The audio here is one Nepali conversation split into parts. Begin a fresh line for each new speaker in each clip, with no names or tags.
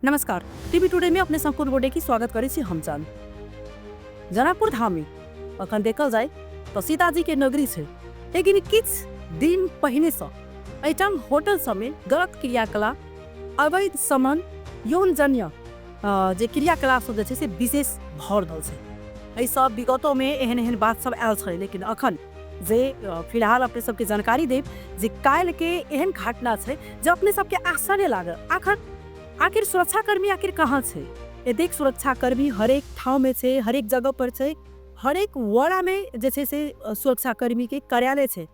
नमस्कार, टीवी टुडे में अपने संपूर्ण गोटे की स्वागत करे छी हम चान। जनकपुर धाम में अखन देखल जाए तो सीताजी के नगरी है, लेकिन किछ दिन पहिने से एठाम होटल सब में गलत क्रियाकलाप, अवैध सामान, यौन जन्य जे क्रियाकलाप सब जे से विशेष भर दल है। एहि सब विगतों में एहन एहन बात सब आयल है, लेकिन अखन जे फिलहाल अपने सबके जानकारी देव जे काल के एहन घटना है जो अपने सबके आश्चर्य लागल। आखिर सुरक्षाकर्मी आखिर कहाँ छे? ये देख सुरक्षाकर्मी हर एक ठाव में छे, हर एक जगह पर छे, हर एक वड़ा में जैसे से सुरक्षाकर्मी के कार्यालय छे,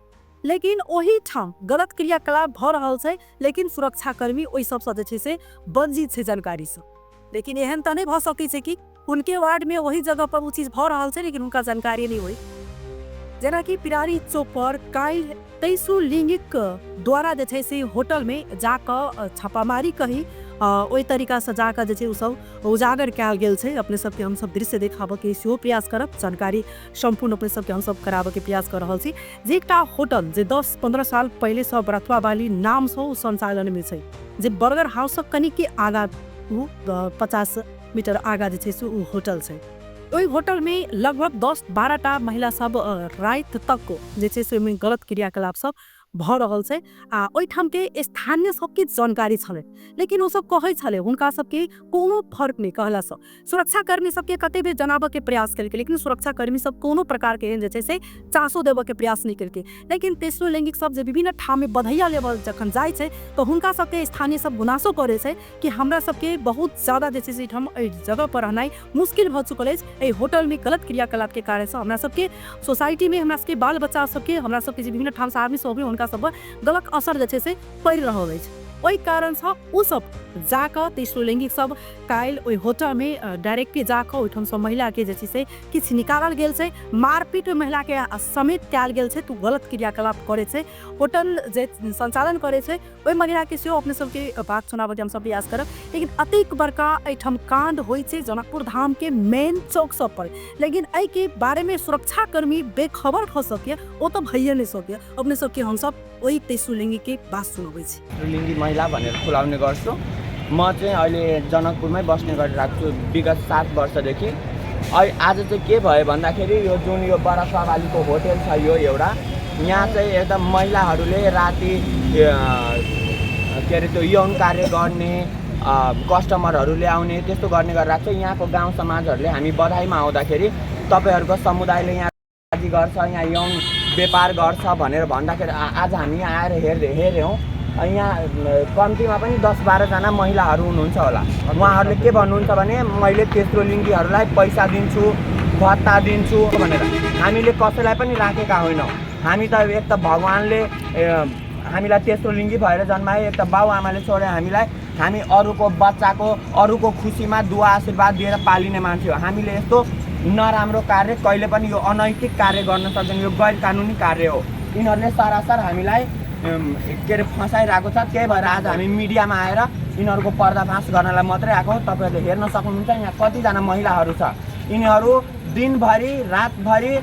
लेकिन वही ठाव गलत क्रियाकलाप भ रहल छे, लेकिन सुरक्षाकर्मी ओहि सब से जे से वंचित छे जानकारी से। लेकिन एहन त नहीं भ सकै छे कि उनके वार्ड में वही जगह पर वो चीज भ रहल छे, लेकिन उनका जानकारी नहीं होई। जना कि पिरारी चौक पर काल तेसु लिंगिक द्वारा जे छे से होटल में जाकर छापामारी कही ओहि तरीका से जाकर जे छे उ सब उजागर कयल गेल छे। अपने सबके हम सब दृश्य देखाबे के सेहो प्रयास करब, जानकारी संपूर्ण अपने सबके हम सब कराबे के प्रयास कर रहल छी। जे एकटा होटल जे 10-15 साल पहले सब बरथवा वाली नाम से उ संचालन में छे, जे बर्गर हाउस कनी के आगा 50 मीटर आगा जे छे से उ होटल छे। ओहि होटल में लगभग 10-12 महिला सब रात तक जे छे से गलत क्रियाकलाप सब भ रहल छे। ओहि ठाम के स्थानीय सबके जानकारी छले, लेकिन वो सब कहे छले हुनका सबके कोनो फर्क नहीं कहला से। सुरक्षाकर्मी सबके कते भी जनाबे के प्रयास करके, लेकिन सुरक्षाकर्मी सब कोनो प्रकार के जे छे से चासो देबे के प्रयास नहीं करके। लेकिन तेसरो लैंगिक सब जे विभिन्न ठाम में बधैया लेवल जखन जाय छे तो हुनका सबके स्थानीय सब गुनासो करे छे कि हमरा सबके बहुत ज्यादा जे छे से ठाम एहि जगह पर रहनाइ मुश्किल भ चुकल अछि। एहि होटल में गलत क्रियाकलाप के कारण से हमरा सबके सोसाइटी में हमरा सबके बाल बच्चा सबके हमरा सबके जे विभिन्न ठाम से आदमी सब सब गलत असर जे छे से पड़ रहल अछि। ओहि कारण से उ सब जाकर तेसरो लैंगिक सब काल ओहि होटल में डायरेक्टली जाकर ओहिठाम से महिला के जे छे से किछ निकालल गेल छे, मारपीट महिला के समेत कयल गेल छे। तू गलत क्रियाकलाप करे छे, होटल जे संचालन करे छे ओहि महिला के सेहो अपने सबके बात सुनाबे के हम सब प्रयास करब। लेकिन अतेक बड़का एठाम कांड होई छे जनकपुर धाम के मेन चौक सब पर, लेकिन एहि के बारे में सुरक्षाकर्मी बेखबर भ सके ओ तो भइए नहीं सके। अपने सबके हम सब ओहि तेसरो लैंगिक के बात सुनाबै छी।
लिङ्गी महिला भनेर खुलाउने गर्छु। म चाहिँ अहिले जनकपुरमै बस्ने गरिरहेको छु विगत 7 वर्षदेखि। आज चाहिँ के भयो भन्दाखेरि यो जुन यो बरसवालीको होटल छ यो एउटा, यहाँ चाहिँ एकदम महिलाहरूले राति के अरे त्यो यौन कार्य गर्ने, कस्टमरहरूले आउने त्यस्तो गर्ने गरिरहेको छ। यहाँको गाउँ समाजहरूले हामी बधाईमा आउँदाखेरि तपाईँहरूको समुदायले यहाँ गर्छ, यहाँ यौन व्यापार गर्छ भनेर भन्दाखेरि आज हामी यहाँ आएर हेऱ्यौँ। यहाँ कम्तीमा पनि 10-12 जना महिलाहरू हुनुहुन्छ होला। उहाँहरूले के भन्नुहुन्छ भने मैले तेस्रो लिङ्गीहरूलाई पैसा दिन्छु, भत्ता दिन्छु भनेर। हामीले कसैलाई पनि राखेका होइनौँ। हामी त एक त भगवान्ले हामीलाई तेस्रो लिङ्गी भएर जन्माए, एक त बाउ आमाले छोडे हामीलाई। हामी अरूको बच्चाको अरूको खुसीमा दुआ आशीर्वाद दिएर पालिने मान्छे हो। हामीले यस्तो नराम्रो कार्य कहिले पनि यो अनैतिक कार्य गर्न सक्दैन, यो गैर कानुनी कार्य हो। यिनीहरूले सरासर हामीलाई के अरे फसाइरहेको छ। त्यही भएर आज हामी मिडियामा आएर यिनीहरूको पर्दाफास गर्नलाई मात्रै आएको। तपाईँहरूले हेर्न सक्नुहुन्छ यहाँ कतिजना महिलाहरू छ। यिनीहरू दिनभरि रातभरि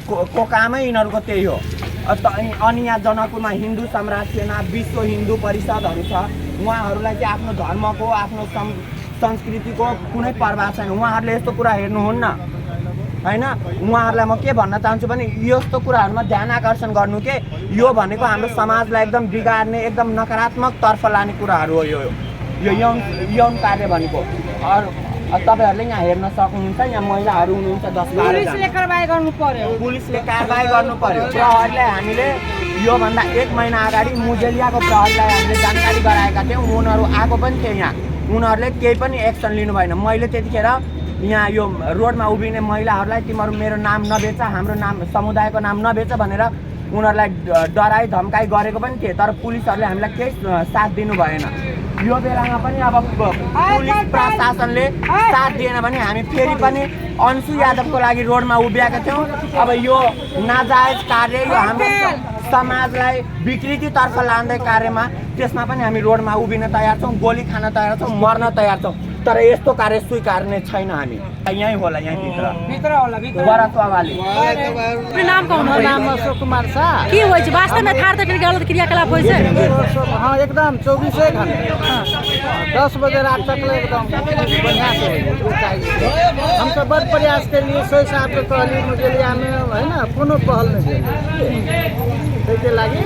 को कामै यिनीहरूको त्यही हो। अनि यहाँ जनकपुरमा हिन्दू समाज सेना, विश्व हिन्दू परिषदहरू छ। उहाँहरूलाई चाहिँ आफ्नो धर्मको आफ्नो संस्कृतिको कुनै पर्वाह छैन। उहाँहरूले यस्तो कुरा हेर्नुहुन्न हैन। उहाँहरूलाई म के भन्न चाहन्छु भने यस्तो कुराहरूमा ध्यान आकर्षण गर्नु के यो भनेको हाम्रो समाजलाई एकदम बिगार्ने, एकदम नकारात्मक तर्फ लाने कुराहरू हो। यो यौन कार्य भनेको। अरू तपाईँहरूले यहाँ हेर्न सक्नुहुन्छ, यहाँ महिलाहरू हुनुहुन्छ 10-12 जना। पुलिसले कारबाही गर्नु पर्यो। प्रहरीलाई हामीले योभन्दा 1 महिना अगाडि मुजेलियाको प्रहरीलाई हामीले जानकारी गराएका थियौँ। उनीहरू आएको पनि थिए यहाँ, उनीहरूले केही पनि एक्सन लिनु भएन। मैले त्यतिखेर यहाँ यो रोडमा उभिने महिलाहरूलाई तिमीहरू मेरो नाम नबेच, हाम्रो नाम समुदायको नाम नबेच भनेर उनीहरूलाई डराई धम्काई गरेको पनि थिए। तर पुलिसहरूले हामीलाई केही साथ दिनु भएन। यो बेलामा पनि अब पुलिस प्रशासनले साथ दिएन भने हामी फेरि पनि अन्सु यादवको लागि रोडमा उभिएका थियौँ। अब यो नाजायज कार्य, यो हाम्रो समाजलाई विकृतितर्फ लाँदै कार्यमा, त्यसमा पनि हामी रोडमा उभिन तयार छौँ, गोली खान तयार छौँ, मर्न तयार छौँ। तर यस्तो कार्य स्वीकार्ने छैन हामी यहीँ होला यहीँभित्र बरासवाली
अपने नाम कौन है?
नाम अशोक कुमार शाह।
की होइ छै वास्तव में थार तक गलत क्रियाकलाप होइ छै?
हाँ एकदम 24 घंटे 10 बजे रात तक एकदम बढ़िया से हम सब बड़ प्रयास के लिए सोई साहब के कहली मुजलिया में है ना कोनो पहल नहीं देखे लगी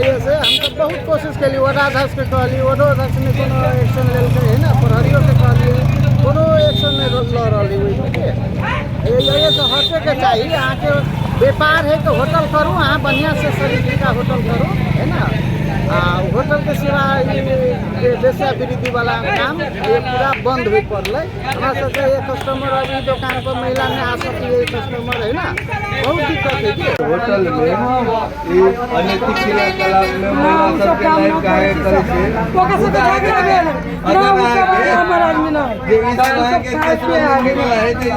ये से हम सब बहुत कोशिश के लिए वडाध्यक्ष के कहली वडोध्यक्ष ने कोनो एक्शन लेल के है ना प्रहरियों के कहलिए कोनो एक्शन नहीं ल रही हुई ये तो हटे के चाहिए। यहाँ के व्यापार है तो होटल करूँ यहाँ बढ़िया से शरीर का होटल करूँ है ना। होटल के सिवा वेश्यावृत्ति वाला काम ये पूरा बंद हुई पड़ल हमारा सबके ये कस्टमर अभी दुकान पर महिला में आ सकती है कस्टमर है ना बहुत दिक्कत है कि
होटल में ये अनैतिक क्रियाकलाप में महिला सबके लाइफ काहे करे छे जे इस तरह के केस में आगे में है तो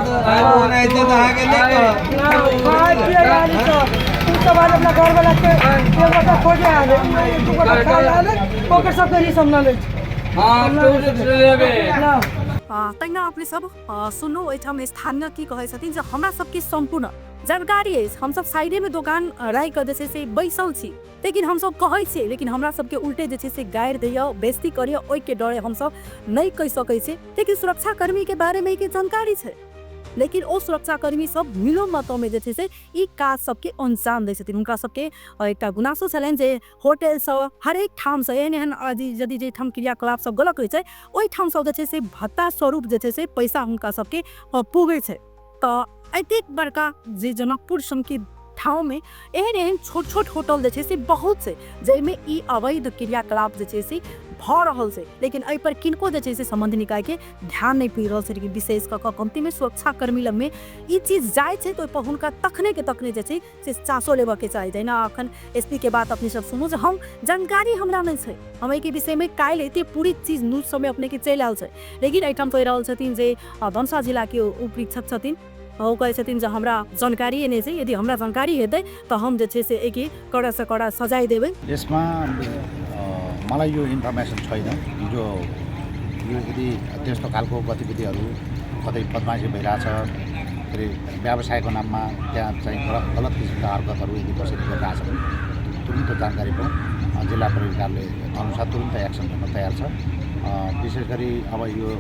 बनाए थे तो आगे
अपना घर वाला के एगो खोजे आले तू को खा आले ओकर सब के सामना ले हां तो लेबे
तैना अपने सब सुनो ओइठाम स्थानीय की कहै छथिन जे हमरा सबके संपूर्ण जानकारी है हम सब साइडे में दुकान राय कर देछे से बैसल छी लेकिन हम सब कहै छी लेकिन हमरा सबके उल्टे जे छै से गायर दैया बेइज्जती करिया ओइ के डरे हम सब नहीं कह सकै छै लेकिन सुरक्षा कर्मी के बारे में के जानकारी छै लेकिन ओ सुरक्षा कर्मी सब मिलो मतों में जे छै से ई काज सबके अंजाम दै छथिन हुनका सबके एकटा गुनासो छलनि जे होटल सब हरेक ठाम से एहन एहन यदि जे ठाम क्रियाकलाप सब गलत होइ छै ओहि ठाम सब जे छै से भत्ता स्वरूप जे छै से पैसा हुनका सबके पुगै छै त एतेक बड़का जे जनकपुर सन के ठाव में एहन एहन छोट छोट होटल जे छै से बहुत छै जैमे ई अवैध क्रियाकलाप जे छै से भ रहल छै लेकिन एहि पर किनको जे छै से संबंधित निकाय के ध्यान नहीं पड़ि रहल छै लेकिन विशेष क कमती में सुरक्षा कर्मी लग में ई चीज जाय छै तो ओहि पर हुनका तखने के तखने जे छै से चासो लेबा के चाही जेना अखन एसपी के बात अपने सब सुनू जे हम जानकारी हमरा नहीं छै हम एहि के विषय में काल्हि एते पूरी चीज न्यूज सब में अपने के चलि आयल छै लेकिन एहिठाम कहि रहल छथिन जे धनसा जिला के उपरीक्षक छथिन ओ कहै छथिन जे हमरा जानकारी नहीं छै यदि हमरा जानकारी हेतै तो हम जे छै से एक कड़ा से कड़ा सजाय देबै।
यसमा मलाई यो इन्फर्मेसन छैन यो यदि त्यस्तो खालको गतिविधिहरू कतै बदमासी भइरहेछ के अरे व्यवसायको नाममा त्यहाँ चाहिँ गलत किसिमका हरकतहरू यदि कसैले गरिरहेछ भने तुरुन्त जानकारी पाउँ जिल्ला प्रहरी कार्यालय अनुसार तुरुन्त एक्सन गर्न तयार छ। विशेष गरी अब यो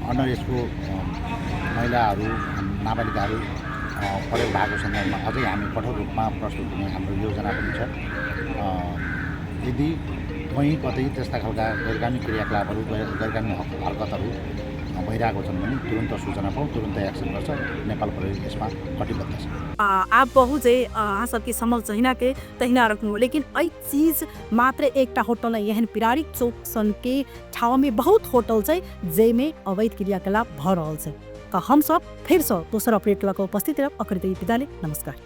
अन्डर एजको महिलाहरू नाबालिकाहरू प्रयोग भएको सन्दर्भमा अझै हामी कठोर रूपमा प्रस्तुत हुने हाम्रो योजना पनि छ। यदि कहीँ कतै त्यस्ता खालका गैरकानुनी क्रियाकलापहरू गैरकानुनी हरकतहरू भइरहेको छन् भने तुरन्त सूचना पाउँ तुरन्त एक्सन गर्छ। नेपाल प्रहरी यसमा कटिबद्ध छ।
आप बहुत जे अहाँ सबके समझ जहिना के तहिना रखनु लेकिन एहि चीज मात्र एकटा होटल नहीं एहन पिरारिक चौक सन के ठाव में बहुत होटल छै जेमे अवैध क्रियाकलाप भ रहल छै। हम सब फिर से दोसर अपडेट लग उपस्थित रहब। अखन विदा ले नमस्कार।